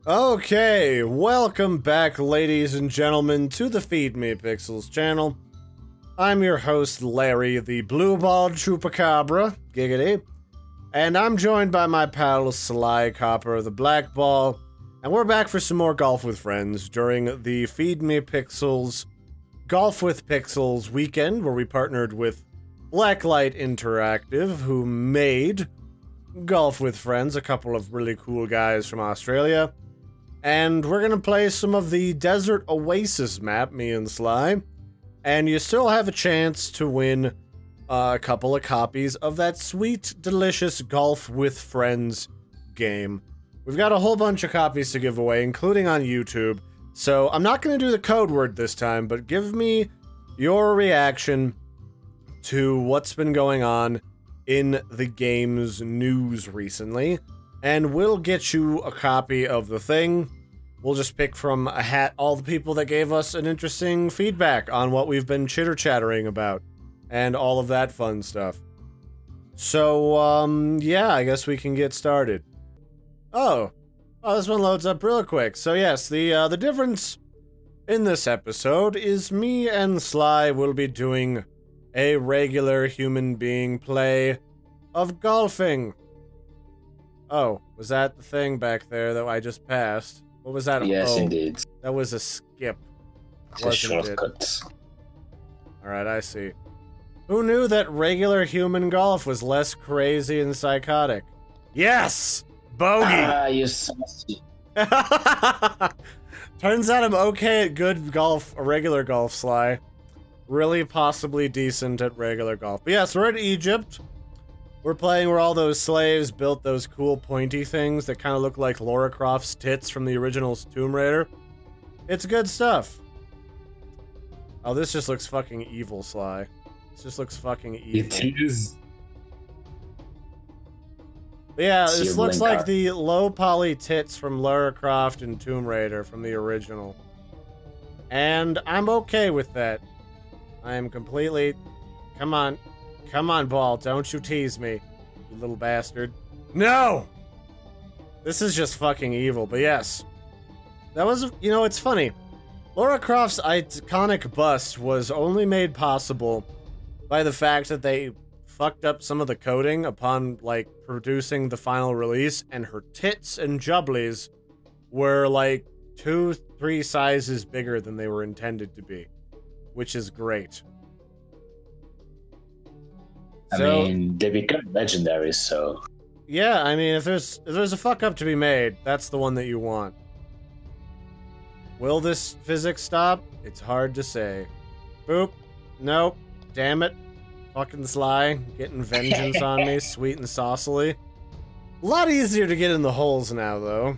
Okay, welcome back, ladies and gentlemen, to the Feed Me Pixels channel. I'm your host, Larry, the blue-balled chupacabra, giggity, and I'm joined by my pal, Sly Copper, the black ball, and we're back for some more Golf with Friends during the Feed Me Pixels Golf with Pixels weekend, where we partnered with Blacklight Interactive, who made Golf with Friends, a couple of really cool guys from Australia. And we're gonna play some of the Desert Oasis map, me and Sly. And you still have a chance to win a couple of copies of that sweet, delicious Golf with Friends game. We've got a whole bunch of copies to give away, including on YouTube. So I'm not gonna do the code word this time, but give me your reaction to what's been going on in the game's news recently. And we'll get you a copy of the thing. We'll just pick from a hat all the people that gave us an interesting feedback on what we've been chitter-chattering about. And all of that fun stuff. So, yeah, I guess we can get started. Oh, this one loads up real quick. So yes, the difference in this episode is me and Sly will be doing a regular human being play of golfing. Oh, was that the thing back there that I just passed? What was that? Yes, indeed. That was a skip. It's a shortcut. Alright, I see. Who knew that regular human golf was less crazy and psychotic? Yes! Bogey! Ah, you saucy. Turns out I'm okay at good golf, regular golf, Sly. Really possibly decent at regular golf. But yes, we're in Egypt. We're playing where all those slaves built those cool pointy things that kind of look like Lara Croft's tits from the original Tomb Raider. It's good stuff. Oh, this just looks fucking evil, Sly. This just looks fucking evil. It is. But yeah, this looks like the low poly tits from Lara Croft and Tomb Raider from the original. And I'm okay with that. I am completely... Come on. Come on, ball. Don't you tease me, you little bastard. No! This is just fucking evil, but yes. That was... You know, it's funny. Lara Croft's iconic bust was only made possible by the fact that they fucked up some of the coding upon, like, producing the final release, and her tits and jubblies were, like, 2-3 sizes bigger than they were intended to be. Which is great. I mean, they become legendary, so... Yeah, I mean, if there's a fuck-up to be made, that's the one that you want. Will this physics stop? It's hard to say. Boop. Nope. Damn it. Fucking Sly. Getting vengeance on me, sweet and saucily. A lot easier to get in the holes now, though.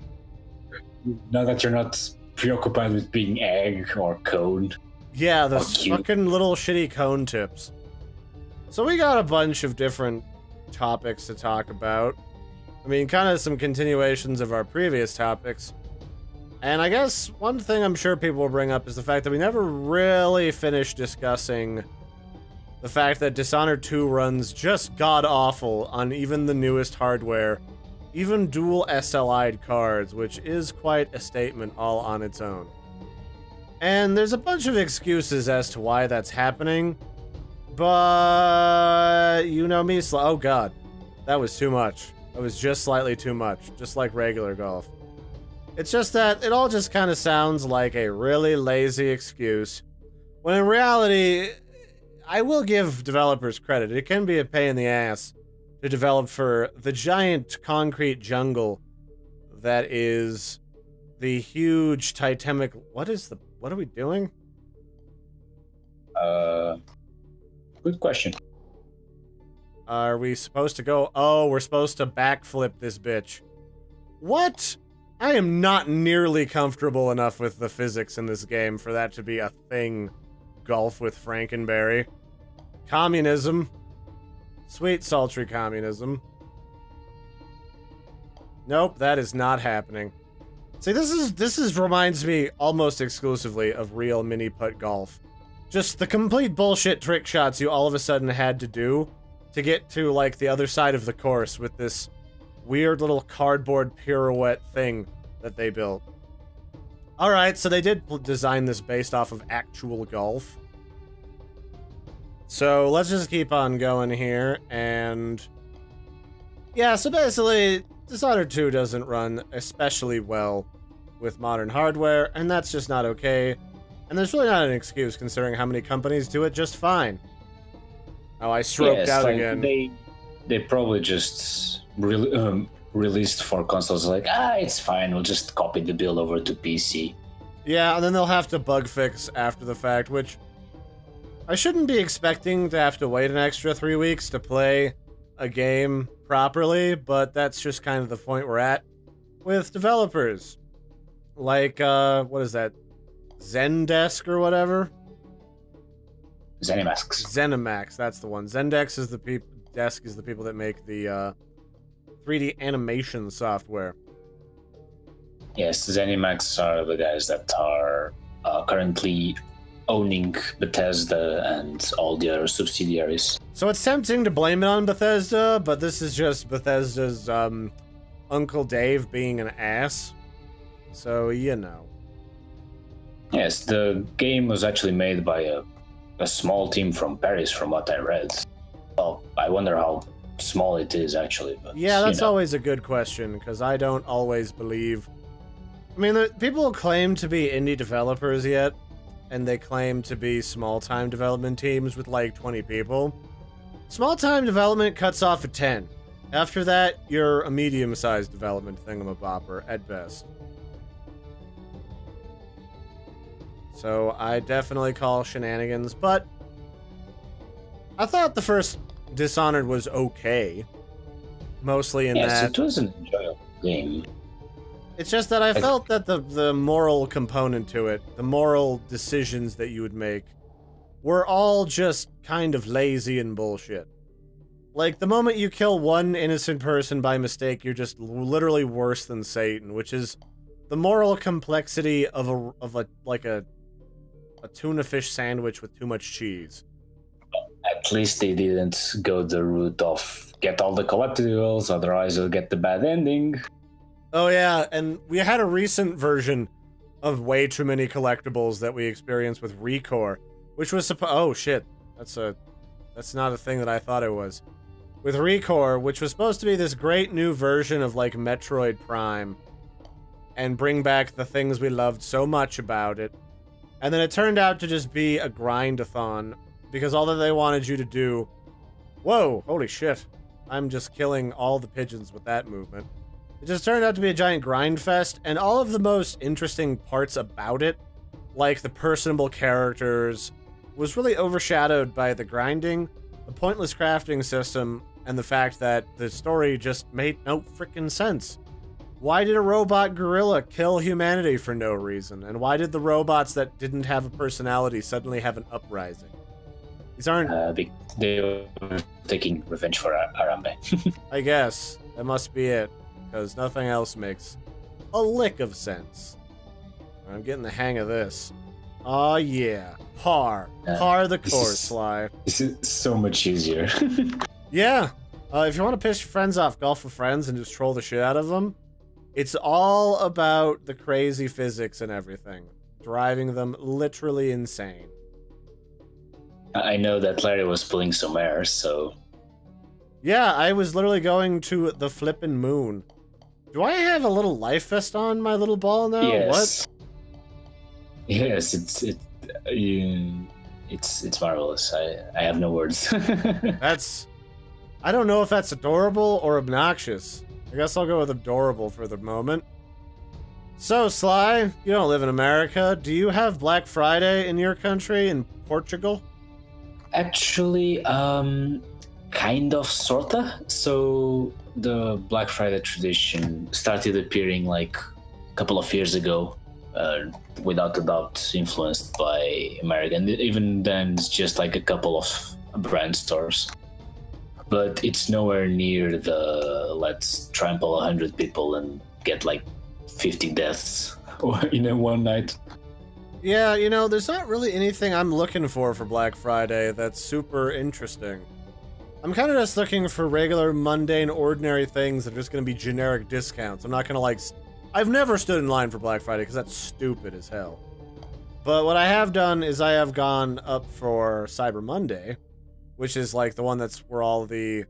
Now that you're not preoccupied with being egg or cone. Yeah, those fucking little shitty cone tips. So we got a bunch of different topics to talk about. I mean, kind of some continuations of our previous topics. And I guess one thing I'm sure people will bring up is the fact that we never really finished discussing the fact that Dishonored 2 runs just god-awful on even the newest hardware, even dual SLI'd cards, which is quite a statement all on its own. And there's a bunch of excuses as to why that's happening. But you know me, oh god, that was too much. That was just slightly too much, just like regular golf. It's just that it all just kind of sounds like a really lazy excuse, when in reality, I will give developers credit. It can be a pain in the ass to develop for the giant concrete jungle that is the huge titanic. What are we doing? Good question. Are we supposed to go? Oh, we're supposed to backflip this bitch. What? I am not nearly comfortable enough with the physics in this game for that to be a thing. Golf with Frankenberry. Communism. Sweet, sultry communism. Nope, that is not happening. See, this reminds me almost exclusively of real mini-putt golf. Just the complete bullshit trick shots you all of a sudden had to do to get to, like, the other side of the course with this weird little cardboard pirouette thing that they built. Alright, so they did design this based off of actual golf. So let's just keep on going here, and yeah, so basically, Dishonored 2 doesn't run especially well with modern hardware, and that's just not okay. And there's really not an excuse considering how many companies do it just fine. Oh, I stroked out like again. They probably just released for consoles like, it's fine, we'll just copy the build over to PC. Yeah, and then they'll have to bug fix after the fact, which I shouldn't be expecting to have to wait an extra 3 weeks to play a game properly, but that's just kind of the point we're at with developers. Like, what is that? Zendesk or whatever? ZeniMax, that's the one. Zendesk is the people that make the 3D animation software. Yes, ZeniMax are the guys that are currently owning Bethesda and all the other subsidiaries. So it's tempting to blame it on Bethesda, but this is just Bethesda's Uncle Dave being an ass. So, you know. Yes, the game was actually made by a small team from Paris, from what I read. Well, I wonder how small it is, actually. But, yeah, that's always a good question, because I don't always believe... I mean, people claim to be indie developers yet, and they claim to be small-time development teams with like 20 people. Small-time development cuts off at 10. After that, you're a medium-sized development thingamabopper at best. So I definitely call shenanigans, but I thought the first Dishonored was okay. Mostly in that... Yes, it was an enjoyable game. It's just that I felt that the moral component to it, the moral decisions that you would make, were all just kind of lazy and bullshit. Like, the moment you kill one innocent person by mistake, you're just literally worse than Satan, which is the moral complexity of a tuna fish sandwich with too much cheese. At least they didn't go the route of get all the collectibles, otherwise you'll get the bad ending. Oh yeah, and we had a recent version of way too many collectibles that we experienced with Recore, which was oh shit, that's not a thing that I thought it was. With Recore, which was supposed to be this great new version of like Metroid Prime, and bring back the things we loved so much about it, and then it turned out to just be a grind-a-thon, because all that they wanted you to do... Whoa, holy shit. I'm just killing all the pigeons with that movement. It just turned out to be a giant grind fest, and all of the most interesting parts about it, like the personable characters, was really overshadowed by the grinding, the pointless crafting system, and the fact that the story just made no frickin' sense. Why did a robot gorilla kill humanity for no reason? And why did the robots that didn't have a personality suddenly have an uprising? These aren't... they were taking revenge for Arambe. I guess. That must be it. Because nothing else makes a lick of sense. I'm getting the hang of this. Oh yeah. Par the course, Sly. This is so much easier. Yeah. If you want to piss your friends off, golf with friends and just troll the shit out of them, it's all about the crazy physics and everything. Driving them literally insane. I know that Larry was pulling some air, so... Yeah, I was literally going to the flippin' moon. Do I have a little life vest on my little ball now? Yes. What? Yes, it's marvelous. I have no words. That's... I don't know if that's adorable or obnoxious. I guess I'll go with adorable for the moment. So, Sly, you don't live in America. Do you have Black Friday in your country, in Portugal? Actually, kind of, sorta. So, the Black Friday tradition started appearing like a couple of years ago, without a doubt influenced by America. And even then, it's just like a couple of brand stores. But it's nowhere near the let's trample 100 people and get like 50 deaths in one night. Yeah, you know, there's not really anything I'm looking for Black Friday that's super interesting. I'm kind of just looking for regular, mundane, ordinary things that are just going to be generic discounts. I'm not going to like... I've never stood in line for Black Friday because that's stupid as hell. But what I have done is I have gone up for Cyber Monday, which is like the one that's where all the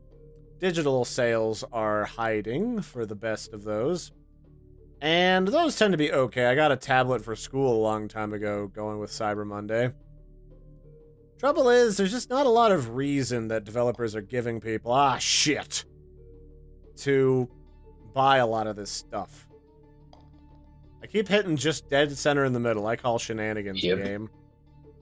digital sales are hiding for the best of those. And those tend to be okay. I got a tablet for school a long time ago going with Cyber Monday. Trouble is, there's just not a lot of reason that developers are giving people, to buy a lot of this stuff. I keep hitting just dead center in the middle. I call shenanigans game.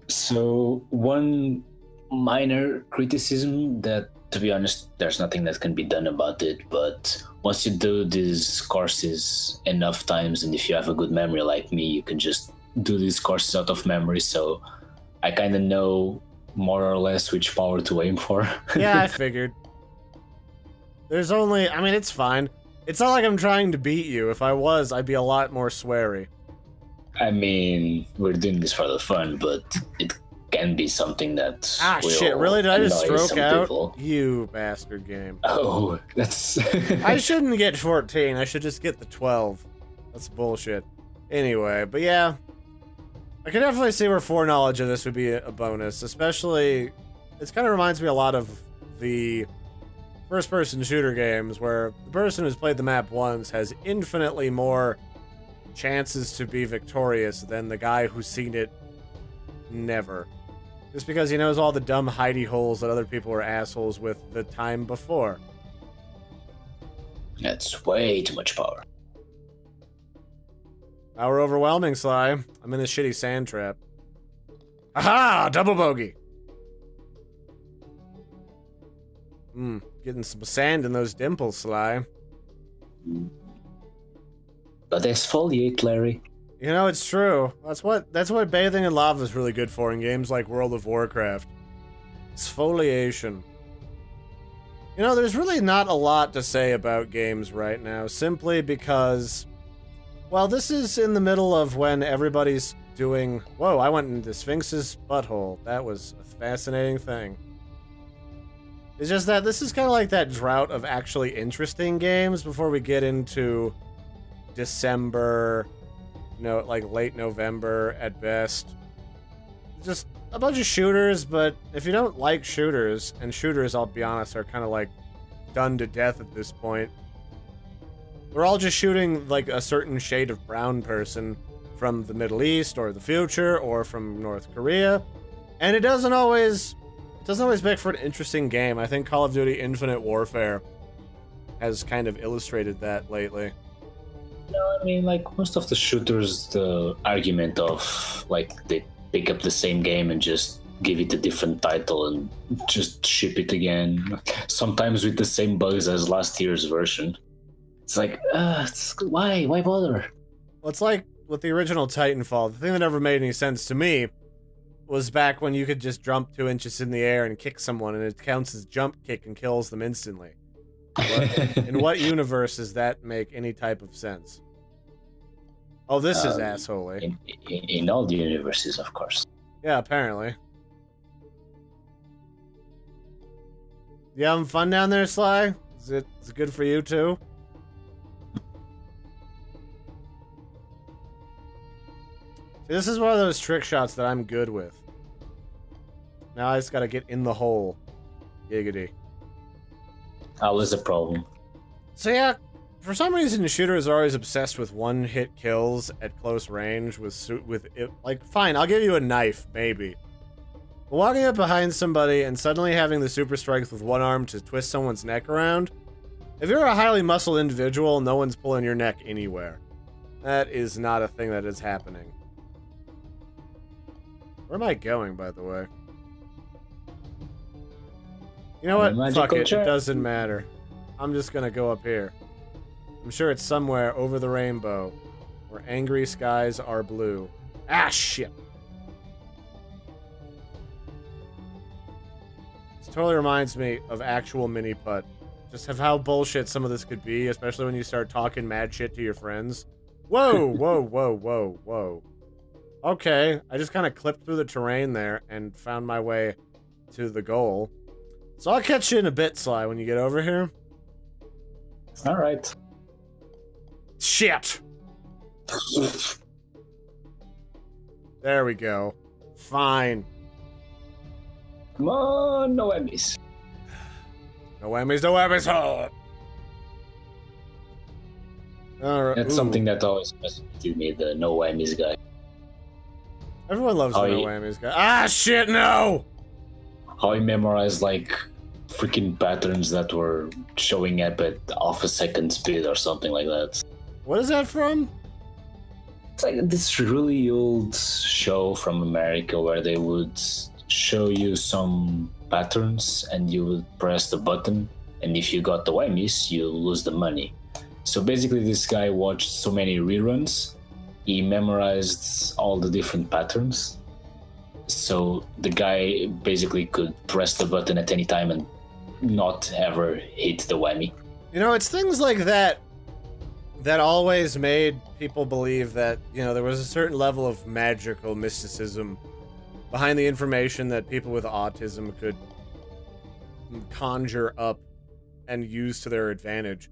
So, one minor criticism that, to be honest, there's nothing that can be done about it, but once you do these courses enough times, and if you have a good memory like me, you can just do these courses out of memory, so I kind of know more or less which power to aim for. Yeah, I figured. There's only... I mean, it's fine. It's not like I'm trying to beat you. If I was, I'd be a lot more sweary. I mean, we're doing this for the fun, but it can be something that shit, really? Did I just stroke out? People. You bastard game. Oh, that's... I shouldn't get 14. I should just get the 12. That's bullshit. Anyway, but yeah. I can definitely see where foreknowledge of this would be a bonus, especially... It kind of reminds me a lot of the first-person shooter games, where the person who's played the map once has infinitely more chances to be victorious than the guy who's seen it never. Just because he knows all the dumb hidey holes that other people were assholes with the time before. That's way too much power. Power overwhelming, Sly. I'm in this shitty sand trap. Aha! Double bogey! Getting some sand in those dimples, Sly. But exfoliate, Larry. You know, it's true. That's what bathing in lava is really good for in games like World of Warcraft. Exfoliation. You know, there's really not a lot to say about games right now, simply because, well, this is in the middle of when everybody's doing... Whoa, I went into Sphinx's butthole. That was a fascinating thing. It's just that this is kind of like that drought of actually interesting games before we get into December, like late November at best. Just a bunch of shooters, but if you don't like shooters, and shooters, I'll be honest, are kind of like done to death at this point. We're all just shooting like a certain shade of brown person from the Middle East or the future or from North Korea, and it doesn't always make for an interesting game. I think Call of Duty Infinite Warfare has kind of illustrated that lately. No, I mean, like, most of the shooters, the argument of, like, they pick up the same game and just give it a different title and just ship it again, sometimes with the same bugs as last year's version. It's like, why bother? Well, it's like with the original Titanfall, the thing that never made any sense to me was back when you could just jump 2 inches in the air and kick someone and it counts as jump kick and kills them instantly. In what universe does that make any type of sense? Oh, this is assholey. In all the universes, of course. Yeah, apparently. You having fun down there, Sly? Is it good for you too? See, this is one of those trick shots that I'm good with. Now I just gotta get in the hole. Giggity. Always a problem. So yeah, for some reason shooters are always obsessed with one-hit kills at close range with it. Like, fine, I'll give you a knife, maybe. But walking up behind somebody and suddenly having the super strength with one arm to twist someone's neck around, if you're a highly muscled individual, no one's pulling your neck anywhere. That is not a thing that is happening. Where am I going, by the way? You know what? Fuck it. It doesn't matter. I'm just gonna go up here. I'm sure it's somewhere over the rainbow, where angry skies are blue. Ah, shit. This totally reminds me of actual mini-putt. Just of how bullshit some of this could be, especially when you start talking mad shit to your friends. Whoa, whoa, whoa, whoa, whoa. Okay, I just kind of clipped through the terrain there and found my way to the goal. So I'll catch you in a bit, Sly, when you get over here. Alright. Shit! There we go. Fine. Come on, no whammies. No whammies, no whammies. Oh. All right. That's something that always fascinated me, the no whammies guy. Everyone loves the no whammies guy. Ah, shit, no! How he memorized, like, freaking patterns that were showing up at half a second speed or something like that. What is that from? It's like this really old show from America where they would show you some patterns and you would press the button, and if you got the whammies, you lose the money. So basically this guy watched so many reruns, he memorized all the different patterns. So the guy basically could press the button at any time and not ever hit the whammy. You know, it's things like that that always made people believe that, you know, there was a certain level of magical mysticism behind the information that people with autism could conjure up and use to their advantage.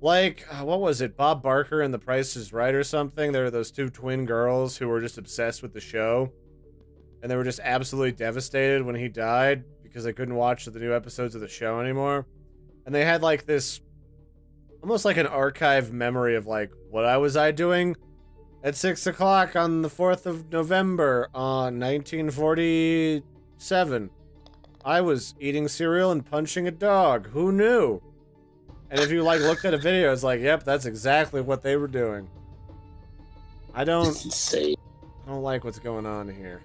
Like, what was it, Bob Barker and The Price is Right or something? There were those two twin girls who were just obsessed with the show, and they were just absolutely devastated when he died because they couldn't watch the new episodes of the show anymore. And they had like this, almost like an archive memory of like, what was I doing at 6 o'clock on the 4th of November on 1947? I was eating cereal and punching a dog. Who knew? And if you like looked at a video, it's like, yep, that's exactly what they were doing. I don't like what's going on here.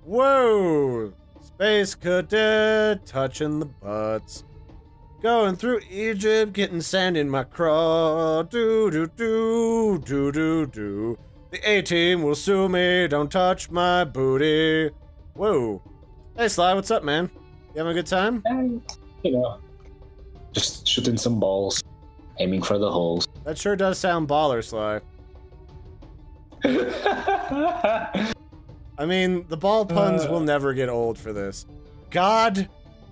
Whoa! Space cadet touching the butts. Going through Egypt, getting sand in my craw. Do do do do do do. The A-team will sue me. Don't touch my booty. Whoa! Hey Sly, what's up, man? You having a good time? You know, just shooting some balls, aiming for the holes. That sure does sound baller, Sly. I mean, the ball puns will never get old for this. God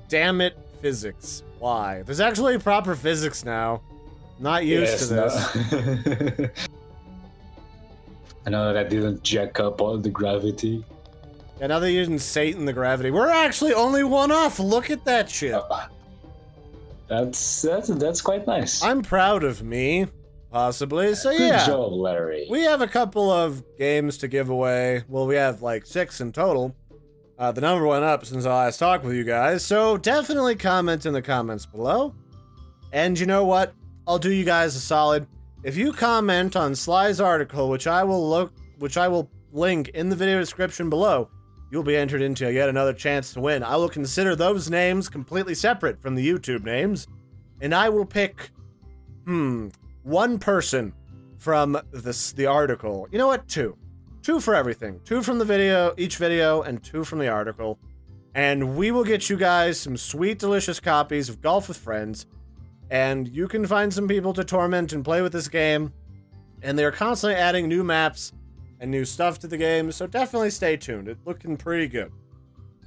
damn it, physics. Why? There's actually proper physics now. Not used to this. I know that I didn't jack up all the gravity. Yeah, now that you didn't Satan the gravity, we're actually only one off. Look at that shit. That's quite nice. I'm proud of me, possibly. So yeah, good job, Larry. We have a couple of games to give away. Well, we have like 6 in total. The number went up since I last talked with you guys. So definitely comment in the comments below. And you know what? I'll do you guys a solid. If you comment on Sly's article, which I will link in the video description below, you'll be entered into yet another chance to win. I will consider those names completely separate from the YouTube names, and I will pick, one person from the article. You know what? 2. 2 for everything. 2 from the video, each video, and 2 from the article. And we will get you guys some sweet, delicious copies of Golf with Friends, and you can find some people to torment and play with this game. And they're constantly adding new maps and new stuff to the game, so definitely stay tuned. It's looking pretty good.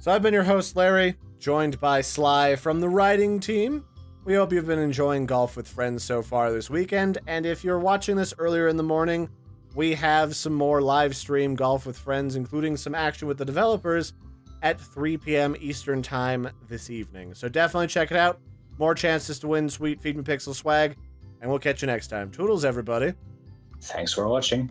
So I've been your host, Larry, joined by Sly from the writing team. We hope you've been enjoying Golf with Friends so far this weekend, and if you're watching this earlier in the morning, we have some more live stream Golf with Friends, including some action with the developers at 3 p.m. Eastern Time this evening. So definitely check it out. More chances to win sweet Feed Me Pixel swag, and we'll catch you next time. Toodles, everybody. Thanks for watching.